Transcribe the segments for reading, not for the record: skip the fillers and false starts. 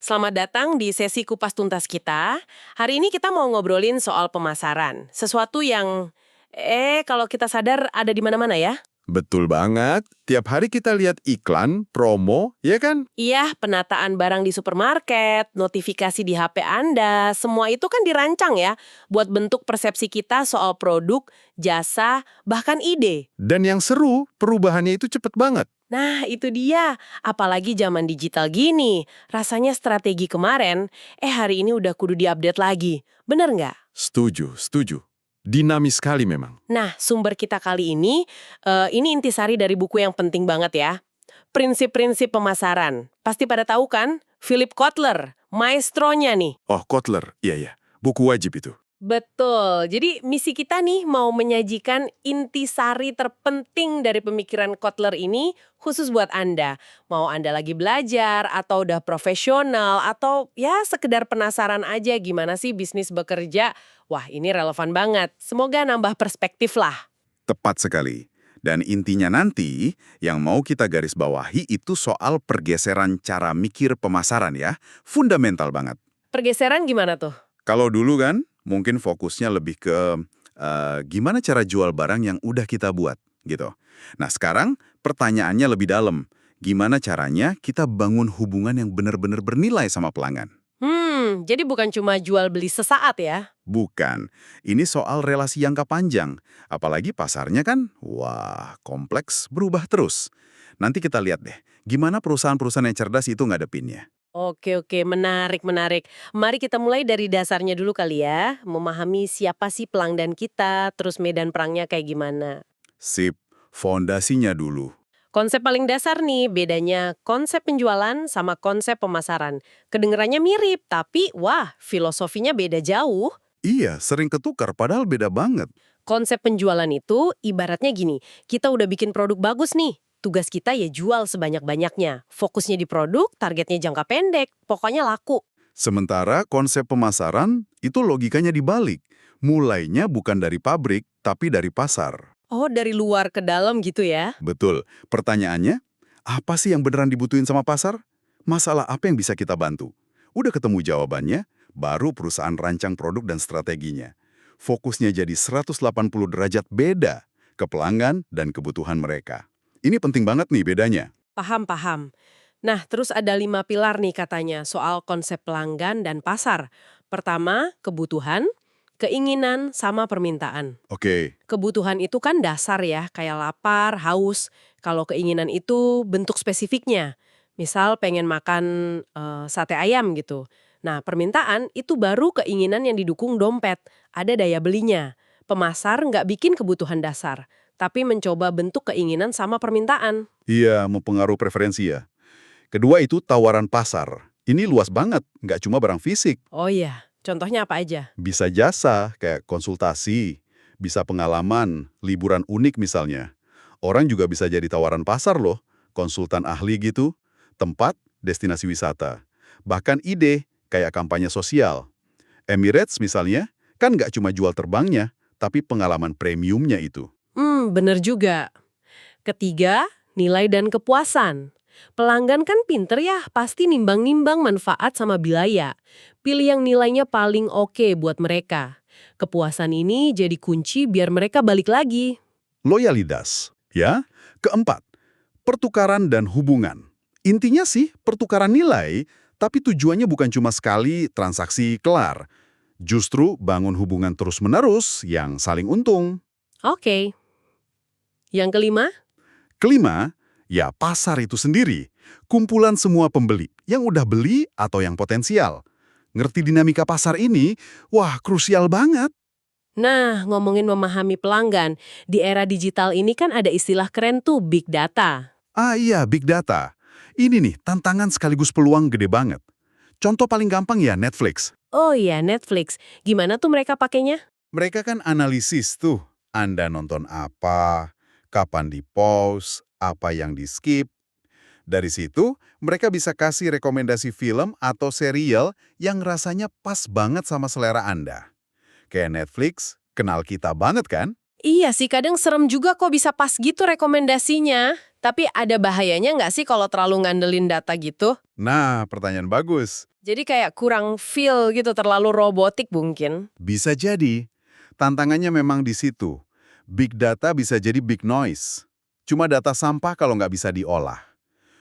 Selamat datang di sesi kupas tuntas kita. Hari ini kita mau ngobrolin soal pemasaran. Sesuatu yang, kalau kita sadar ada di mana-mana ya. Betul banget. Tiap hari kita lihat iklan, promo, ya kan? Iya, penataan barang di supermarket, notifikasi di HP Anda, semua itu kan dirancang ya buat bentuk persepsi kita soal produk, jasa, bahkan ide. Dan yang seru, perubahannya itu cepet banget. Nah, itu dia. Apalagi zaman digital gini. Rasanya strategi kemarin, hari ini udah kudu diupdate lagi. Bener nggak? Setuju, setuju. Dinamis sekali memang. Nah, sumber kita kali ini intisari dari buku yang penting banget ya. Prinsip-prinsip pemasaran. Pasti pada tahu kan? Philip Kotler, maestronya nih. Oh, Kotler, iya. Buku wajib itu. Betul. Jadi misi kita nih mau menyajikan intisari terpenting dari pemikiran Kotler ini khusus buat Anda. Mau Anda lagi belajar atau udah profesional atau ya sekedar penasaran aja gimana sih bisnis bekerja. Wah, ini relevan banget. Semoga nambah perspektif lah. Tepat sekali. Dan intinya nanti, yang mau kita garis bawahi itu soal pergeseran cara mikir pemasaran ya. Fundamental banget. Pergeseran gimana tuh? Kalau dulu kan, mungkin fokusnya lebih ke gimana cara jual barang yang udah kita buat, gitu. Nah sekarang, pertanyaannya lebih dalam. Gimana caranya kita bangun hubungan yang benar-benar bernilai sama pelanggan? Jadi bukan cuma jual beli sesaat ya? Bukan. Ini soal relasi jangka panjang. Apalagi pasarnya kan, wah, kompleks, berubah terus. Nanti kita lihat deh, gimana perusahaan-perusahaan yang cerdas itu ngadepinnya. Oke, menarik. Mari kita mulai dari dasarnya dulu kali ya. Memahami siapa sih pelanggan kita, terus medan perangnya kayak gimana. Sip, fondasinya dulu. Konsep paling dasar nih, bedanya konsep penjualan sama konsep pemasaran. Kedengerannya mirip, tapi wah, filosofinya beda jauh. Iya, sering ketukar padahal beda banget. Konsep penjualan itu ibaratnya gini, kita udah bikin produk bagus nih. Tugas kita ya jual sebanyak-banyaknya. Fokusnya di produk, targetnya jangka pendek, pokoknya laku. Sementara konsep pemasaran itu logikanya dibalik. Mulainya bukan dari pabrik, tapi dari pasar. Oh, dari luar ke dalam gitu ya? Betul. Pertanyaannya, apa sih yang beneran dibutuhin sama pasar? Masalah apa yang bisa kita bantu? Udah ketemu jawabannya, baru perusahaan rancang produk dan strateginya. Fokusnya jadi 180 derajat beda ke pelanggan dan kebutuhan mereka. Ini penting banget nih bedanya. Paham. Nah, terus ada 5 pilar nih katanya soal konsep pelanggan dan pasar. Pertama, kebutuhan, keinginan, sama permintaan. Oke, Kebutuhan itu kan dasar ya, kayak lapar, haus. Kalau keinginan itu bentuk spesifiknya. Misal pengen makan sate ayam gitu. Nah, permintaan itu baru keinginan yang didukung dompet. Ada daya belinya. Pemasar nggak bikin kebutuhan dasar, tapi mencoba bentuk keinginan sama permintaan. iya mempengaruhi preferensi ya. Kedua itu tawaran pasar. Ini luas banget, nggak cuma barang fisik. Oh iya, contohnya apa aja? Bisa jasa, kayak konsultasi, bisa pengalaman, liburan unik misalnya. Orang juga bisa jadi tawaran pasar loh, konsultan ahli gitu, tempat, destinasi wisata. Bahkan ide, kayak kampanye sosial. Emirates misalnya, kan nggak cuma jual terbangnya, tapi pengalaman premiumnya itu. Bener juga. Ketiga, nilai dan kepuasan. Pelanggan kan pinter ya, pasti nimbang-nimbang manfaat sama biaya. Pilih yang nilainya paling oke buat mereka. Kepuasan ini jadi kunci biar mereka balik lagi. Loyalitas, ya. Keempat, pertukaran dan hubungan. Intinya sih pertukaran nilai, tapi tujuannya bukan cuma sekali transaksi kelar. Justru bangun hubungan terus-menerus yang saling untung. Oke. Yang kelima? Kelima, ya pasar itu sendiri. Kumpulan semua pembeli yang udah beli atau yang potensial. Ngerti dinamika pasar ini, wah krusial banget. Nah, ngomongin memahami pelanggan, di era digital ini kan ada istilah keren tuh, big data. Ah iya, big data. Ini nih, tantangan sekaligus peluang gede banget. Contoh paling gampang ya Netflix. Oh iya, Netflix. Gimana tuh mereka pakainya? Mereka kan analisis tuh. Anda nonton apa, kapan di-pause, apa yang di-skip. Dari situ, mereka bisa kasih rekomendasi film atau serial yang rasanya pas banget sama selera Anda. Kayak Netflix, kenal kita banget kan? Iya sih, kadang serem juga kok bisa pas gitu rekomendasinya. Tapi ada bahayanya nggak sih kalau terlalu ngandelin data gitu? Nah, pertanyaan bagus. Jadi kayak kurang feel gitu, terlalu robotik mungkin. Bisa jadi. Tantangannya memang di situ. Big data bisa jadi big noise. Cuma data sampah kalau nggak bisa diolah.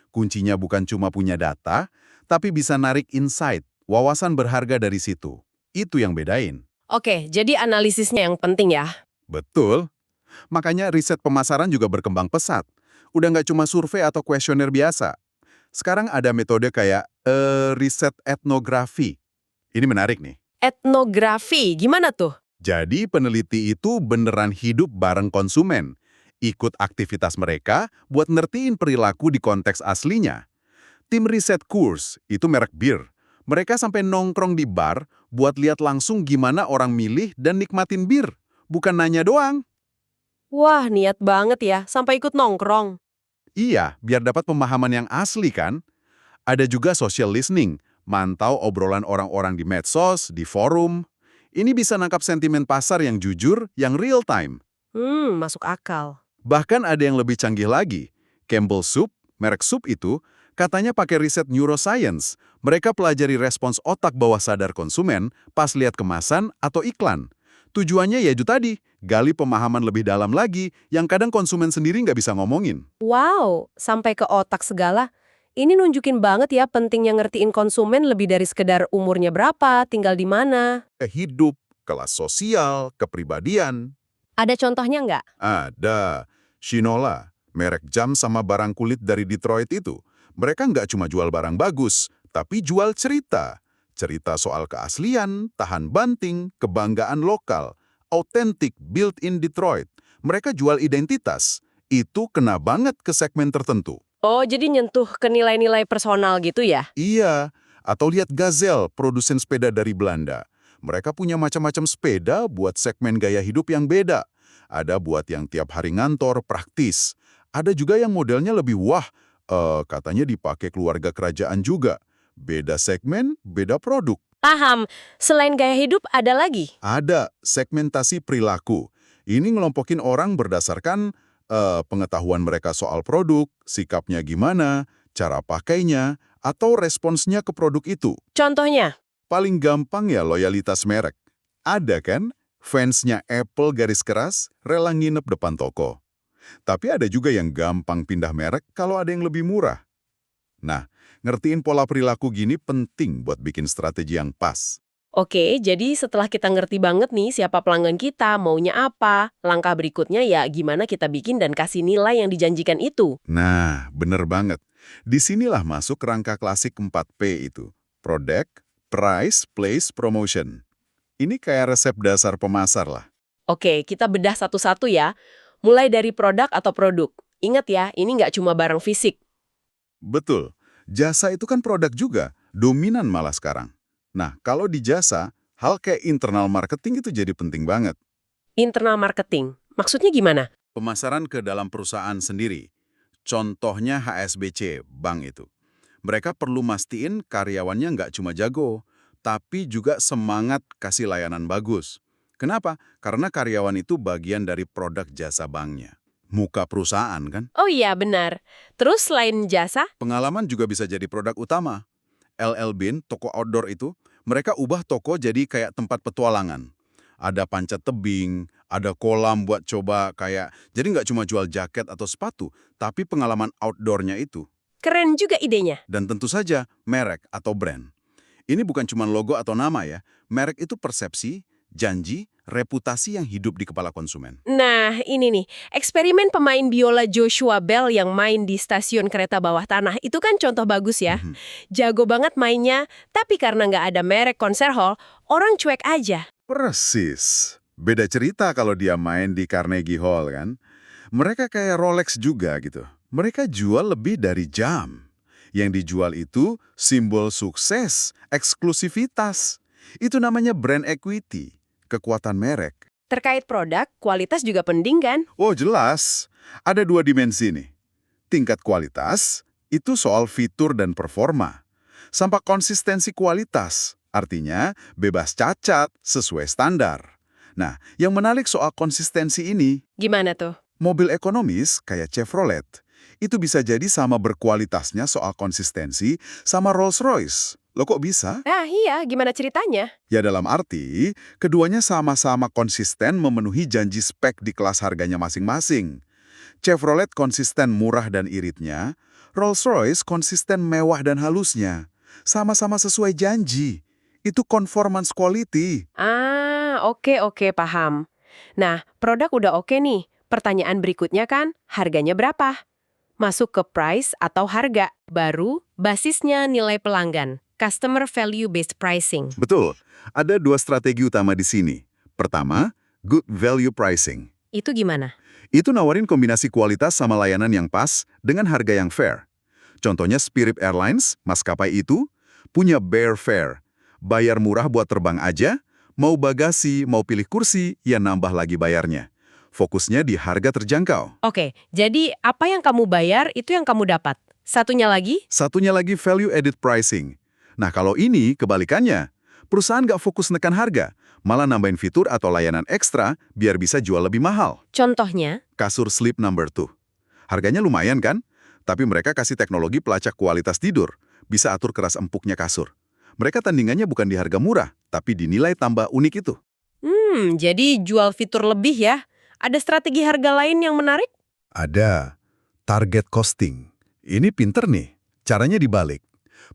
Kuncinya bukan cuma punya data, tapi bisa narik insight, wawasan berharga dari situ. Itu yang bedain. Oke, jadi analisisnya yang penting ya. Betul. Makanya riset pemasaran juga berkembang pesat. Udah nggak cuma survei atau kuesioner biasa. Sekarang ada metode kayak riset etnografi. Ini menarik nih. Etnografi, gimana tuh? Jadi peneliti itu beneran hidup bareng konsumen. Ikut aktivitas mereka buat ngertiin perilaku di konteks aslinya. Tim riset Kurs, itu merek bir. Mereka sampai nongkrong di bar buat lihat langsung gimana orang milih dan nikmatin bir. Bukan nanya doang. Wah, niat banget ya, sampai ikut nongkrong. Iya, biar dapat pemahaman yang asli kan. Ada juga social listening, mantau obrolan orang-orang di medsos, di forum. Ini bisa nangkap sentimen pasar yang jujur, yang real time. Masuk akal. Bahkan ada yang lebih canggih lagi. Campbell Soup, merek sup itu, katanya pakai riset neuroscience. Mereka pelajari respons otak bawah sadar konsumen pas lihat kemasan atau iklan. Tujuannya ya itu tadi, gali pemahaman lebih dalam lagi yang kadang konsumen sendiri nggak bisa ngomongin. Wow, sampai ke otak segala. Ini nunjukin banget ya pentingnya ngertiin konsumen lebih dari sekedar umurnya berapa, tinggal di mana. Hidup, kelas sosial, kepribadian. Ada contohnya nggak? Ada. Shinola, merek jam sama barang kulit dari Detroit itu. Mereka nggak cuma jual barang bagus, tapi jual cerita. Cerita soal keaslian, tahan banting, kebanggaan lokal, authentic, built in Detroit. Mereka jual identitas. Itu kena banget ke segmen tertentu. Oh, jadi nyentuh ke nilai-nilai personal gitu ya? Iya, atau lihat Gazelle, produsen sepeda dari Belanda. Mereka punya macam-macam sepeda buat segmen gaya hidup yang beda. Ada buat yang tiap hari ngantor, praktis. Ada juga yang modelnya lebih wah, katanya dipakai keluarga kerajaan juga. Beda segmen, beda produk. Paham. Selain gaya hidup, ada lagi? Ada segmentasi perilaku. Ini ngelompokin orang berdasarkan pengetahuan mereka soal produk, sikapnya gimana, cara pakainya, atau responsnya ke produk itu. Contohnya? Paling gampang ya loyalitas merek. Ada kan? Fansnya Apple garis keras, rela nginep depan toko. Tapi ada juga yang gampang pindah merek kalau ada yang lebih murah. Nah, ngertiin pola perilaku gini penting buat bikin strategi yang pas. Oke, jadi setelah kita ngerti banget nih siapa pelanggan kita, maunya apa, langkah berikutnya ya gimana kita bikin dan kasih nilai yang dijanjikan itu. Nah, bener banget. Disinilah masuk rangka klasik 4P itu. Product, Price, Place, Promotion. Ini kayak resep dasar pemasar lah. Oke, kita bedah satu-satu ya. Mulai dari produk atau produk. Ingat ya, ini nggak cuma barang fisik. Betul. Jasa itu kan produk juga, dominan malah sekarang. Nah, kalau di jasa, hal kayak internal marketing itu jadi penting banget. Internal marketing. Maksudnya gimana? Pemasaran ke dalam perusahaan sendiri. Contohnya HSBC, bank itu. Mereka perlu mastiin karyawannya nggak cuma jago, tapi juga semangat kasih layanan bagus. Kenapa? Karena karyawan itu bagian dari produk jasa banknya. Muka perusahaan kan? Oh iya, benar. Terus selain jasa? Pengalaman juga bisa jadi produk utama. LL Bean, toko outdoor itu, mereka ubah toko jadi kayak tempat petualangan. Ada pancat tebing, ada kolam buat coba kayak, jadi nggak cuma jual jaket atau sepatu, tapi pengalaman outdoornya itu. Keren juga idenya. Dan tentu saja, merek atau brand. Ini bukan cuma logo atau nama ya, merek itu persepsi, janji, reputasi yang hidup di kepala konsumen. Nah, ini nih, eksperimen pemain biola Joshua Bell yang main di stasiun kereta bawah tanah, itu kan contoh bagus ya. Jago banget mainnya, tapi karena nggak ada merek konser hall, orang cuek aja. Persis. Beda cerita kalau dia main di Carnegie Hall kan. Mereka kayak Rolex juga gitu. Mereka jual lebih dari jam. Yang dijual itu simbol sukses, eksklusivitas. Itu namanya brand equity, kekuatan merek. Terkait produk, kualitas juga penting kan? Oh jelas, ada dua dimensi nih. Tingkat kualitas, itu soal fitur dan performa. Sampai konsistensi kualitas, artinya bebas cacat sesuai standar. Nah, yang menarik soal konsistensi ini, Gimana tuh? mobil ekonomis kayak Chevrolet, Itu bisa jadi sama berkualitasnya soal konsistensi sama Rolls-Royce. Loh kok bisa? Ah iya, gimana ceritanya? Ya dalam arti, keduanya sama-sama konsisten memenuhi janji spek di kelas harganya masing-masing. Chevrolet konsisten murah dan iritnya, Rolls-Royce konsisten mewah dan halusnya. Sama-sama sesuai janji. Itu conformance quality. Ah, oke, paham. Nah, produk udah oke nih. Pertanyaan berikutnya kan, harganya berapa? Masuk ke price atau harga. Baru, basisnya nilai pelanggan. Customer value based pricing. Betul, ada dua strategi utama di sini. Pertama, good value pricing. Itu gimana? Itu nawarin kombinasi kualitas sama layanan yang pas dengan harga yang fair. Contohnya Spirit Airlines, maskapai itu, punya Bear Fare. Bayar murah buat terbang aja, mau bagasi, mau pilih kursi, ya nambah lagi bayarnya. Fokusnya di harga terjangkau. Oke, jadi apa yang kamu bayar itu yang kamu dapat. Satunya lagi? Satunya lagi value added pricing. Nah kalau ini kebalikannya. Perusahaan nggak fokus nekan harga, malah nambahin fitur atau layanan ekstra biar bisa jual lebih mahal. Contohnya? Kasur Sleep Number 2. Harganya lumayan kan? Tapi mereka kasih teknologi pelacak kualitas tidur. Bisa atur keras empuknya kasur. Mereka tandingannya bukan di harga murah, tapi di nilai tambah unik itu. Jadi jual fitur lebih ya. Ada strategi harga lain yang menarik? Ada. Target costing. Ini pinter nih. Caranya dibalik.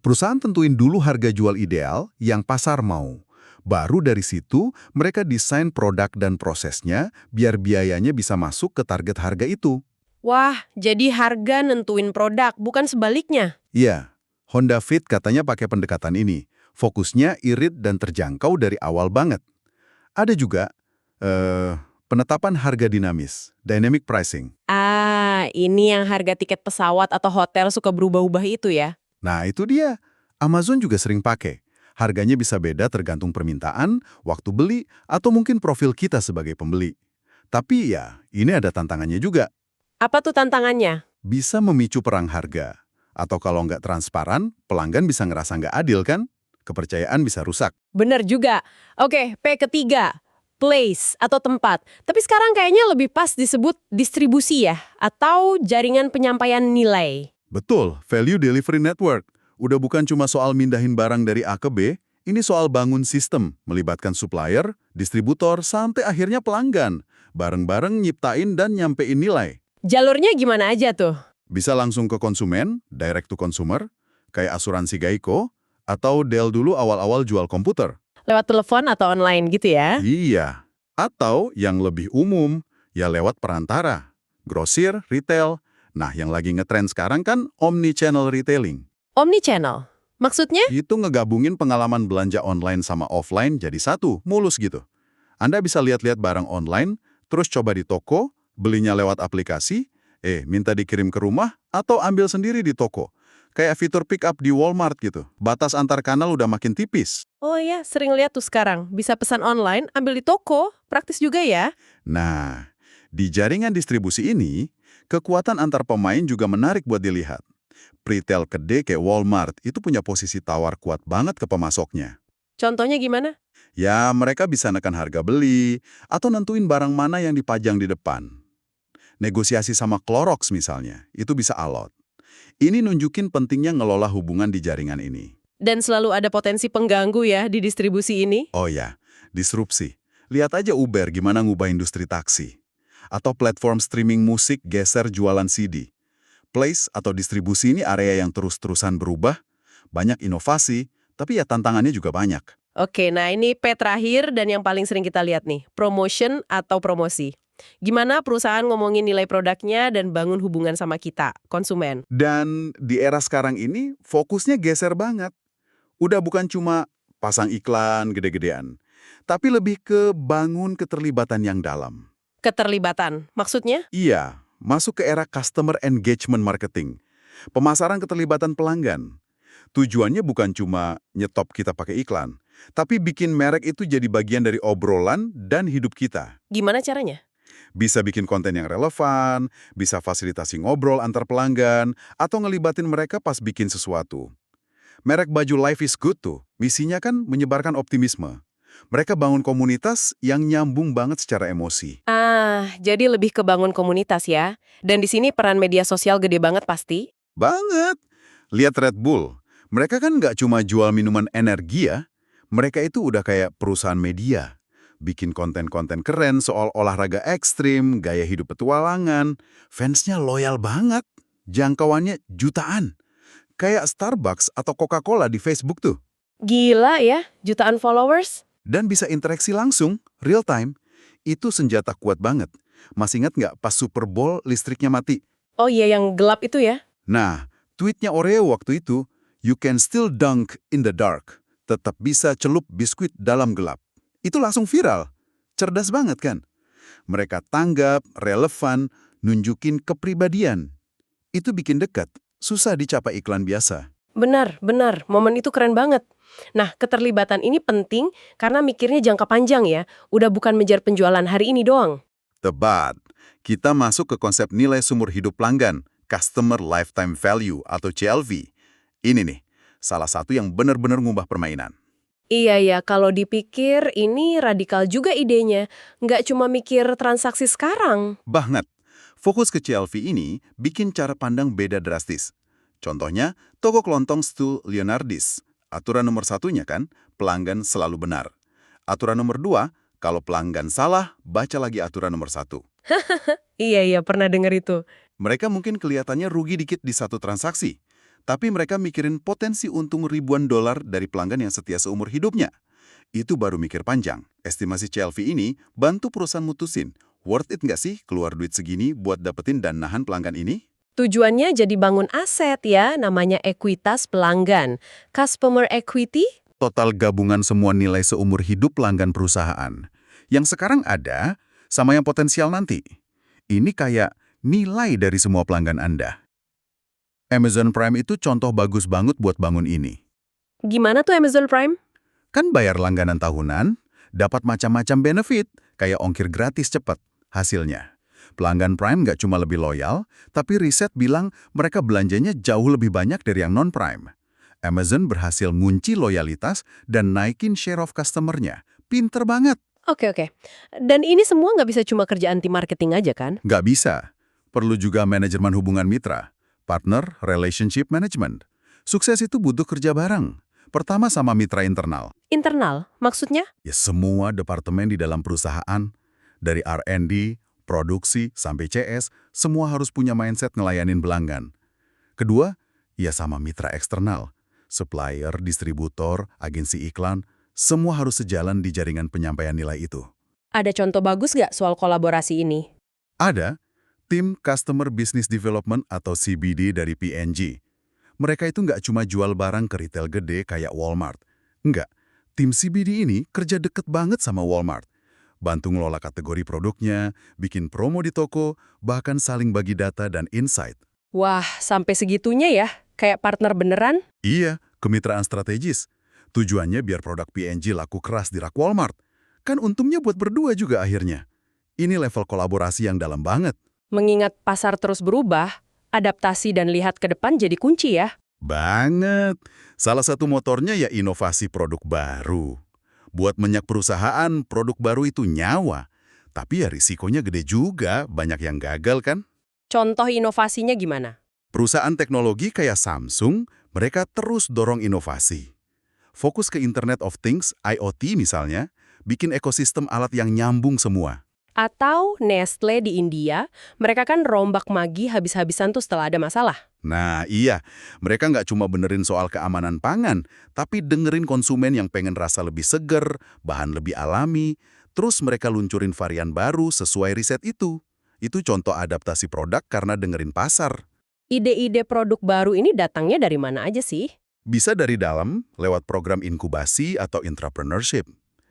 Perusahaan tentuin dulu harga jual ideal yang pasar mau. Baru dari situ, mereka desain produk dan prosesnya biar biayanya bisa masuk ke target harga itu. Wah, jadi harga nentuin produk, bukan sebaliknya. Iya, Honda Fit katanya pakai pendekatan ini. Fokusnya irit dan terjangkau dari awal banget. Ada juga penetapan harga dinamis, dynamic pricing. Ah, ini yang harga tiket pesawat atau hotel suka berubah-ubah itu ya? Nah, itu dia. Amazon juga sering pakai. Harganya bisa beda tergantung permintaan, waktu beli, atau mungkin profil kita sebagai pembeli. Tapi ya, ini ada tantangannya juga. Apa tuh tantangannya? Bisa memicu perang harga. Atau kalau nggak transparan, pelanggan bisa ngerasa nggak adil kan? Kepercayaan bisa rusak. Bener juga. Oke, P ketiga. Place atau tempat. Tapi sekarang kayaknya lebih pas disebut distribusi ya? Atau jaringan penyampaian nilai. Betul, value delivery network. Udah bukan cuma soal mindahin barang dari A ke B, ini soal bangun sistem, melibatkan supplier, distributor, sampai akhirnya pelanggan. Bareng-bareng nyiptain dan nyampein nilai. Jalurnya gimana aja tuh? Bisa langsung ke konsumen, direct to consumer, kayak asuransi Geico, atau Dell dulu awal-awal jual komputer. Lewat telepon atau online gitu ya? Iya. Atau yang lebih umum, ya lewat perantara. Grosir, retail. Nah, yang lagi ngetren sekarang kan omni-channel retailing. Omnichannel. Maksudnya? Itu ngegabungin pengalaman belanja online sama offline jadi satu, mulus gitu. Anda bisa lihat-lihat barang online, terus coba di toko, belinya lewat aplikasi, minta dikirim ke rumah, atau ambil sendiri di toko. Kayak fitur pick up di Walmart gitu. Batas antar kanal udah makin tipis. Oh iya, sering lihat tuh sekarang. Bisa pesan online, ambil di toko. Praktis juga ya. Nah, di jaringan distribusi ini, kekuatan antar pemain juga menarik buat dilihat. Retail gede kayak Walmart itu punya posisi tawar kuat banget ke pemasoknya. Contohnya gimana? Ya, mereka bisa nekan harga beli, atau nentuin barang mana yang dipajang di depan. Negosiasi sama Clorox misalnya, itu bisa alot. Ini nunjukin pentingnya ngelola hubungan di jaringan ini. Dan selalu ada potensi pengganggu ya di distribusi ini? Oh ya, disrupsi. Lihat aja Uber gimana ngubah industri taksi. Atau platform streaming musik geser jualan CD. Place atau distribusi ini area yang terus-terusan berubah, banyak inovasi, tapi ya tantangannya juga banyak. Oke, nah ini P terakhir dan yang paling sering kita lihat nih, promotion atau promosi. Gimana perusahaan ngomongin nilai produknya dan bangun hubungan sama kita, konsumen? Dan di era sekarang ini, fokusnya geser banget. Udah bukan cuma pasang iklan gede-gedean, tapi lebih ke bangun keterlibatan yang dalam. Keterlibatan, maksudnya? Iya, masuk ke era customer engagement marketing. Pemasaran keterlibatan pelanggan. Tujuannya bukan cuma nyetop kita pakai iklan, tapi bikin merek itu jadi bagian dari obrolan dan hidup kita. Gimana caranya? Bisa bikin konten yang relevan, bisa fasilitasi ngobrol antar pelanggan, atau ngelibatin mereka pas bikin sesuatu. Merek baju Life is Good tuh, misinya kan menyebarkan optimisme. Mereka bangun komunitas yang nyambung banget secara emosi. Jadi lebih ke bangun komunitas ya. Dan di sini peran media sosial gede banget pasti. Banget! Lihat Red Bull. Mereka kan nggak cuma jual minuman energi ya. Mereka itu udah kayak perusahaan media. Bikin konten-konten keren soal olahraga ekstrim, gaya hidup petualangan. Fansnya loyal banget. Jangkauannya jutaan. Kayak Starbucks atau Coca-Cola di Facebook tuh. Gila ya, jutaan followers. Dan bisa interaksi langsung, real time. Itu senjata kuat banget. Masih ingat nggak pas Super Bowl listriknya mati? Oh iya, yang gelap itu ya. Nah, tweetnya Oreo waktu itu, "You can still dunk in the dark." Tetap bisa celup biskuit dalam gelap. Itu langsung viral. Cerdas banget kan? Mereka tanggap, relevan, nunjukin kepribadian. Itu bikin dekat, susah dicapai iklan biasa. Benar, benar. Momen itu keren banget. Nah, keterlibatan ini penting karena mikirnya jangka panjang ya. Udah bukan mengejar penjualan hari ini doang. Tepat. Kita masuk ke konsep nilai sumber hidup pelanggan, Customer Lifetime Value atau CLV. Ini nih, salah satu yang benar-benar ngubah permainan. Iya ya, kalau dipikir ini radikal juga idenya. Nggak cuma mikir transaksi sekarang. Banget. Fokus ke CLV ini bikin cara pandang beda drastis. Contohnya, toko kelontong Stu Leonardis. Aturan nomor satunya kan, pelanggan selalu benar. Aturan nomor 2, kalau pelanggan salah, baca lagi aturan nomor 1. Iya, pernah dengar itu. Mereka mungkin kelihatannya rugi dikit di satu transaksi, tapi mereka mikirin potensi untung ribuan dolar dari pelanggan yang setia seumur hidupnya. Itu baru mikir panjang. Estimasi CLV ini bantu perusahaan mutusin, worth it nggak sih keluar duit segini buat dapetin dan nahan pelanggan ini? Tujuannya jadi bangun aset ya, namanya ekuitas pelanggan. Customer equity? Total gabungan semua nilai seumur hidup pelanggan perusahaan. Yang sekarang ada, sama yang potensial nanti. Ini kayak nilai dari semua pelanggan Anda. Amazon Prime itu contoh bagus banget buat bangun ini. Gimana tuh Amazon Prime? Kan bayar langganan tahunan, dapat macam-macam benefit, kayak ongkir gratis cepat. Hasilnya, pelanggan Prime nggak cuma lebih loyal, tapi riset bilang mereka belanjanya jauh lebih banyak dari yang non-Prime. Amazon berhasil ngunci loyalitas dan naikin share of customer-nya. Pinter banget. Oke. Dan ini semua nggak bisa cuma kerja anti marketing aja kan? Nggak bisa. Perlu juga manajemen hubungan mitra, partner relationship management. Sukses itu butuh kerja bareng. Pertama sama mitra internal. Internal, maksudnya? Ya semua departemen di dalam perusahaan, dari R&D, produksi, sampai CS, semua harus punya mindset ngelayanin pelanggan. Kedua, ya sama mitra eksternal. Supplier, distributor, agensi iklan, semua harus sejalan di jaringan penyampaian nilai itu. Ada contoh bagus nggak soal kolaborasi ini? Ada tim Customer Business Development atau CBD dari P&G. Mereka itu nggak cuma jual barang ke retail gede kayak Walmart. Enggak, tim CBD ini kerja deket banget sama Walmart. Bantu ngelola kategori produknya, bikin promo di toko, bahkan saling bagi data dan insight. Wah, sampai segitunya ya? Kayak partner beneran? Iya, kemitraan strategis. Tujuannya biar produk P&G laku keras di rak Walmart. Kan untungnya buat berdua juga akhirnya. Ini level kolaborasi yang dalam banget. Mengingat pasar terus berubah, adaptasi dan lihat ke depan jadi kunci ya. Banget. Salah satu motornya ya inovasi produk baru. Buat banyak perusahaan, produk baru itu nyawa. Tapi ya risikonya gede juga, banyak yang gagal kan? Contoh inovasinya gimana? Perusahaan teknologi kayak Samsung, mereka terus dorong inovasi. Fokus ke Internet of Things, IoT misalnya, bikin ekosistem alat yang nyambung semua. Atau Nestle di India, mereka kan rombak magi habis-habisan tuh setelah ada masalah. Nah iya, mereka nggak cuma benerin soal keamanan pangan, tapi dengerin konsumen yang pengen rasa lebih seger, bahan lebih alami, terus mereka luncurin varian baru sesuai riset itu. Itu contoh adaptasi produk karena dengerin pasar. Ide-ide produk baru ini datangnya dari mana aja sih? Bisa dari dalam, lewat program inkubasi atau entrepreneurship.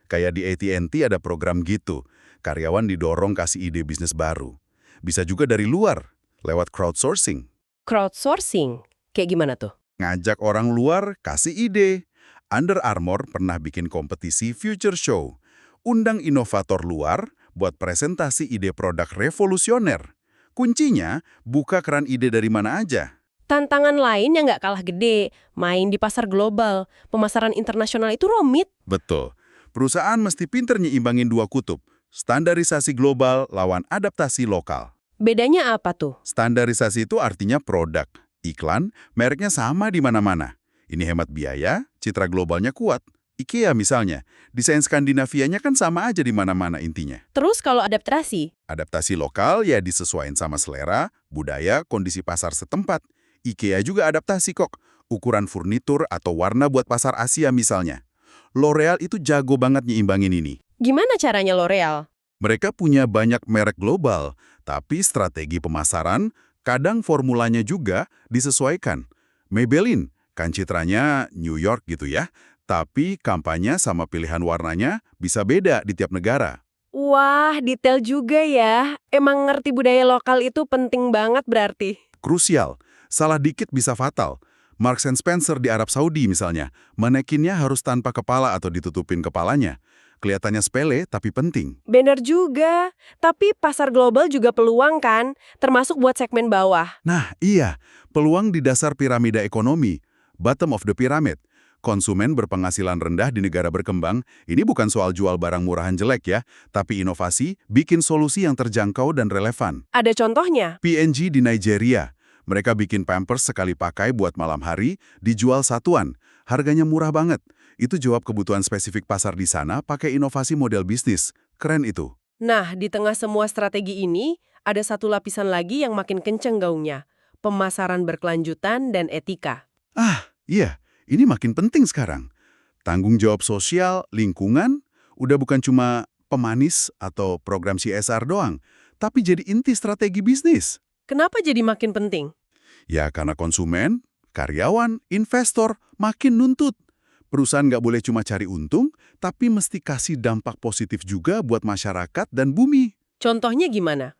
Kayak di AT&T ada program gitu, karyawan didorong kasih ide bisnis baru. Bisa juga dari luar, lewat crowdsourcing. Crowdsourcing? Kayak gimana tuh? Ngajak orang luar kasih ide. Under Armour pernah bikin kompetisi Future Show. Undang inovator luar buat presentasi ide produk revolusioner. Kuncinya, buka keran ide dari mana aja. Tantangan lain yang nggak kalah gede, main di pasar global. Pemasaran internasional itu rumit. Betul. Perusahaan mesti pinter nyimbangin dua kutub, standarisasi global lawan adaptasi lokal. Bedanya apa tuh? Standarisasi itu artinya produk, iklan, mereknya sama di mana-mana. Ini hemat biaya, citra globalnya kuat. IKEA misalnya, desain Skandinavianya kan sama aja di mana-mana intinya. Terus kalau adaptasi? Adaptasi lokal ya disesuaikan sama selera, budaya, kondisi pasar setempat. IKEA juga adaptasi kok, ukuran furnitur atau warna buat pasar Asia misalnya. L'Oreal itu jago banget nyimbangin ini. Gimana caranya L'Oreal? Mereka punya banyak merek global, tapi strategi pemasaran, kadang formulanya juga disesuaikan. Maybelline, kan citranya New York gitu ya, tapi kampanye sama pilihan warnanya bisa beda di tiap negara. Wah, detail juga ya. Emang ngerti budaya lokal itu penting banget berarti. Krusial, salah dikit bisa fatal. Marks and Spencer di Arab Saudi misalnya, manekinnya harus tanpa kepala atau ditutupin kepalanya. Kelihatannya sepele, tapi penting. Bener juga. Tapi pasar global juga peluang kan, termasuk buat segmen bawah. Nah, iya, peluang di dasar piramida ekonomi, bottom of the pyramid. Konsumen berpenghasilan rendah di negara berkembang, ini bukan soal jual barang murahan jelek ya, tapi inovasi, bikin solusi yang terjangkau dan relevan. Ada contohnya? P&G di Nigeria, mereka bikin Pampers sekali pakai buat malam hari, dijual satuan. Harganya murah banget. Itu jawab kebutuhan spesifik pasar di sana pakai inovasi model bisnis. Keren itu. Nah, di tengah semua strategi ini, ada satu lapisan lagi yang makin kenceng gaungnya. Pemasaran berkelanjutan dan etika. Ah, iya. Ini makin penting sekarang. Tanggung jawab sosial, lingkungan, udah bukan cuma pemanis atau program CSR doang, tapi jadi inti strategi bisnis. Kenapa jadi makin penting? Ya karena konsumen, karyawan, investor makin nuntut. Perusahaan nggak boleh cuma cari untung, tapi mesti kasih dampak positif juga buat masyarakat dan bumi. Contohnya gimana?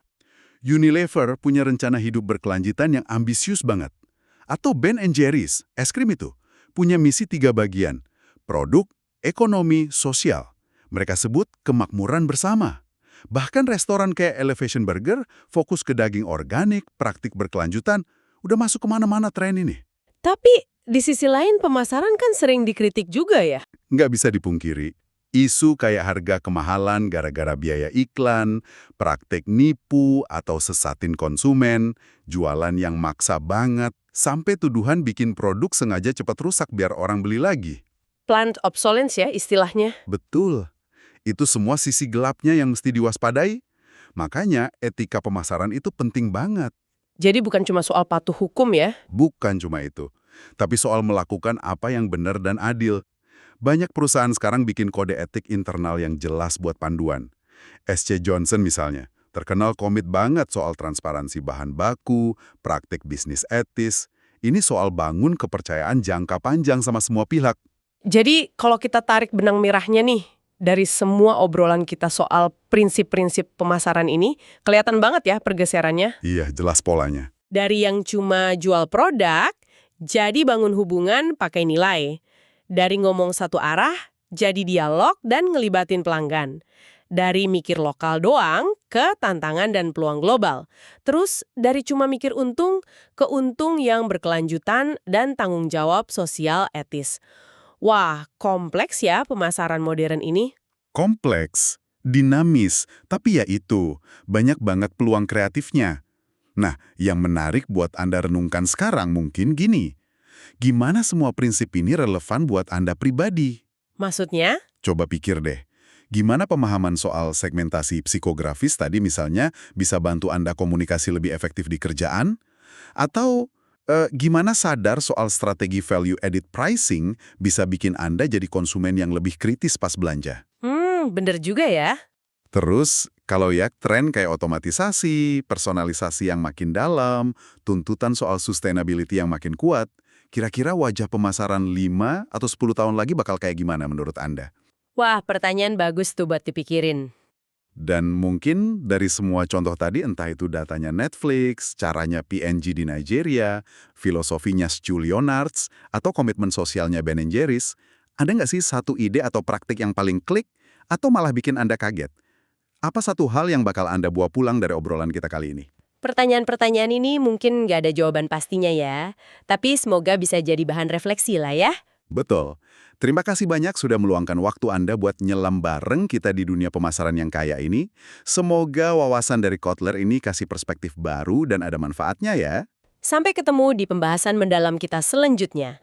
Unilever punya rencana hidup berkelanjutan yang ambisius banget. Atau Ben & Jerry's, es krim itu, punya misi 3 bagian, produk, ekonomi, sosial. Mereka sebut kemakmuran bersama. Bahkan restoran kayak Elevation Burger fokus ke daging organik, praktik berkelanjutan, udah masuk kemana-mana tren ini. Tapi di sisi lain pemasaran kan sering dikritik juga ya. Nggak bisa dipungkiri, isu kayak harga kemahalan gara-gara biaya iklan, praktek nipu atau sesatin konsumen, jualan yang maksa banget, sampai tuduhan bikin produk sengaja cepat rusak biar orang beli lagi. Planned obsolescence ya istilahnya. Betul. Itu semua sisi gelapnya yang mesti diwaspadai. Makanya etika pemasaran itu penting banget. Jadi bukan cuma soal patuh hukum ya. Bukan cuma itu, tapi soal melakukan apa yang benar dan adil. Banyak perusahaan sekarang bikin kode etik internal yang jelas buat panduan. SC Johnson misalnya, terkenal komit banget soal transparansi bahan baku, praktik bisnis etis. Ini soal bangun kepercayaan jangka panjang sama semua pihak. Jadi kalau kita tarik benang merahnya nih, dari semua obrolan kita soal prinsip-prinsip pemasaran ini, kelihatan banget ya pergeserannya. Iya, jelas polanya. Dari yang cuma jual produk, jadi bangun hubungan pakai nilai. Dari ngomong satu arah, jadi dialog dan ngelibatin pelanggan. Dari mikir lokal doang ke tantangan dan peluang global. Terus dari cuma mikir untung ke untung yang berkelanjutan dan tanggung jawab sosial etis. Wah, kompleks ya pemasaran modern ini. Kompleks, dinamis, tapi ya itu, banyak banget peluang kreatifnya. Nah, yang menarik buat Anda renungkan sekarang mungkin gini. Gimana semua prinsip ini relevan buat Anda pribadi? Maksudnya? Coba pikir deh. Gimana pemahaman soal segmentasi psikografis tadi misalnya bisa bantu Anda komunikasi lebih efektif di kerjaan? Atau gimana sadar soal strategi value added pricing bisa bikin Anda jadi konsumen yang lebih kritis pas belanja? Bener juga ya. Terus, kalau ya tren kayak otomatisasi, personalisasi yang makin dalam, tuntutan soal sustainability yang makin kuat, kira-kira wajah pemasaran 5 atau 10 tahun lagi bakal kayak gimana menurut Anda? Wah, pertanyaan bagus tuh buat dipikirin. Dan mungkin dari semua contoh tadi, entah itu datanya Netflix, caranya P&G di Nigeria, filosofinya Stu Leonards, atau komitmen sosialnya Ben & Jerry's, ada nggak sih satu ide atau praktik yang paling klik, atau malah bikin Anda kaget? Apa satu hal yang bakal Anda bawa pulang dari obrolan kita kali ini? Pertanyaan-pertanyaan ini mungkin nggak ada jawaban pastinya ya, tapi semoga bisa jadi bahan refleksi lah ya. Betul. Terima kasih banyak sudah meluangkan waktu Anda buat nyelam bareng kita di dunia pemasaran yang kaya ini. Semoga wawasan dari Kotler ini kasih perspektif baru dan ada manfaatnya ya. Sampai ketemu di pembahasan mendalam kita selanjutnya.